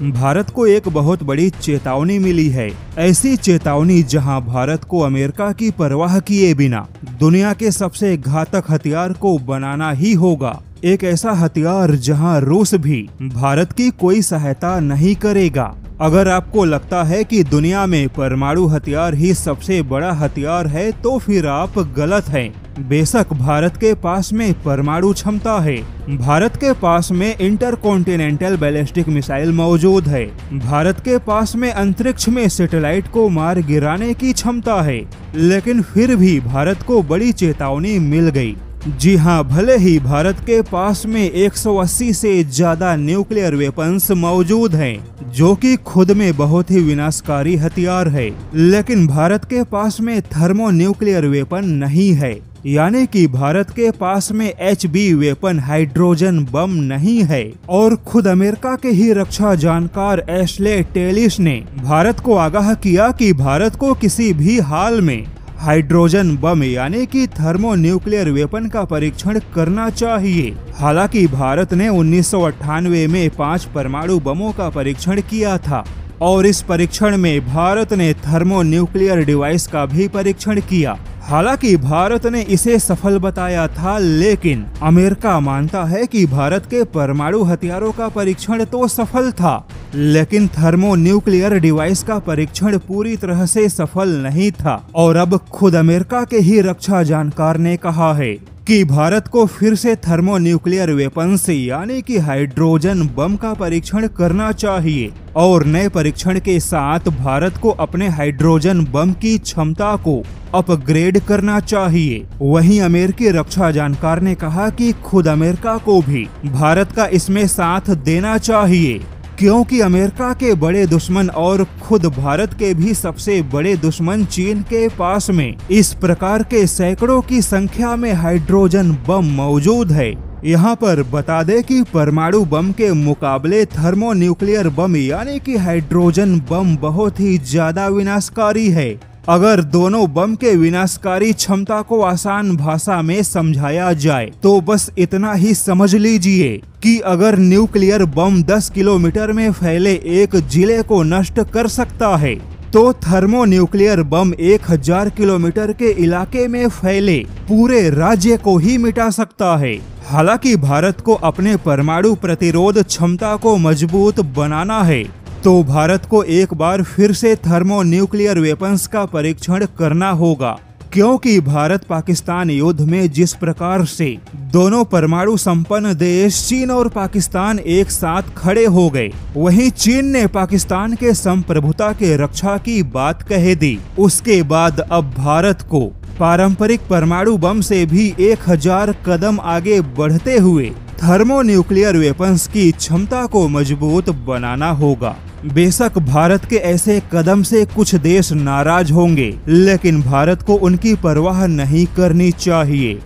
भारत को एक बहुत बड़ी चेतावनी मिली है। ऐसी चेतावनी जहां भारत को अमेरिका की परवाह किए बिना दुनिया के सबसे घातक हथियार को बनाना ही होगा। एक ऐसा हथियार जहां रूस भी भारत की कोई सहायता नहीं करेगा। अगर आपको लगता है कि दुनिया में परमाणु हथियार ही सबसे बड़ा हथियार है तो फिर आप गलत हैं। बेशक भारत के पास में परमाणु क्षमता है, भारत के पास में इंटरकॉन्टिनेंटल बैलिस्टिक मिसाइल मौजूद है, भारत के पास में अंतरिक्ष में सैटेलाइट को मार गिराने की क्षमता है, लेकिन फिर भी भारत को बड़ी चेतावनी मिल गई। जी हां, भले ही भारत के पास में 180 से ज्यादा न्यूक्लियर वेपन्स मौजूद हैं, जो कि खुद में बहुत ही विनाशकारी हथियार है, लेकिन भारत के पास में थर्मो न्यूक्लियर वेपन नहीं है। यानी कि भारत के पास में HB वेपन हाइड्रोजन बम नहीं है। और खुद अमेरिका के ही रक्षा जानकार एशले टेलिस ने भारत को आगाह किया कि भारत को किसी भी हाल में हाइड्रोजन बम यानी कि थर्मो न्यूक्लियर वेपन का परीक्षण करना चाहिए। हालांकि भारत ने 1998 में 5 परमाणु बमों का परीक्षण किया था और इस परीक्षण में भारत ने थर्मो न्यूक्लियर डिवाइस का भी परीक्षण किया। हालांकि भारत ने इसे सफल बताया था, लेकिन अमेरिका मानता है कि भारत के परमाणु हथियारों का परीक्षण तो सफल था, लेकिन थर्मो न्यूक्लियर डिवाइस का परीक्षण पूरी तरह से सफल नहीं था। और अब खुद अमेरिका के ही रक्षा जानकार ने कहा है कि भारत को फिर से थर्मो न्यूक्लियर वेपन से यानी कि हाइड्रोजन बम का परीक्षण करना चाहिए और नए परीक्षण के साथ भारत को अपने हाइड्रोजन बम की क्षमता को अपग्रेड करना चाहिए। वहीं अमेरिकी रक्षा जानकार ने कहा कि खुद अमेरिका को भी भारत का इसमें साथ देना चाहिए, क्योंकि अमेरिका के बड़े दुश्मन और खुद भारत के भी सबसे बड़े दुश्मन चीन के पास में इस प्रकार के सैकड़ों की संख्या में हाइड्रोजन बम मौजूद है। यहाँ पर बता दें कि परमाणु बम के मुकाबले थर्मो न्यूक्लियर बम यानी कि हाइड्रोजन बम बहुत ही ज्यादा विनाशकारी है। अगर दोनों बम के विनाशकारी क्षमता को आसान भाषा में समझाया जाए तो बस इतना ही समझ लीजिए कि अगर न्यूक्लियर बम 10 किलोमीटर में फैले एक जिले को नष्ट कर सकता है तो थर्मो न्यूक्लियर बम 1000 किलोमीटर के इलाके में फैले पूरे राज्य को ही मिटा सकता है। हालांकि भारत को अपने परमाणु प्रतिरोध क्षमता को मजबूत बनाना है तो भारत को एक बार फिर से थर्मो न्यूक्लियर वेपन्स का परीक्षण करना होगा, क्योंकि भारत पाकिस्तान युद्ध में जिस प्रकार से दोनों परमाणु संपन्न देश चीन और पाकिस्तान एक साथ खड़े हो गए, वहीं चीन ने पाकिस्तान के संप्रभुता के रक्षा की बात कह दी। उसके बाद अब भारत को पारंपरिक परमाणु बम से भी 1000 कदम आगे बढ़ते हुए थर्मो न्यूक्लियर वेपन्स की क्षमता को मजबूत बनाना होगा। बेशक भारत के ऐसे कदम से कुछ देश नाराज होंगे, लेकिन भारत को उनकी परवाह नहीं करनी चाहिए।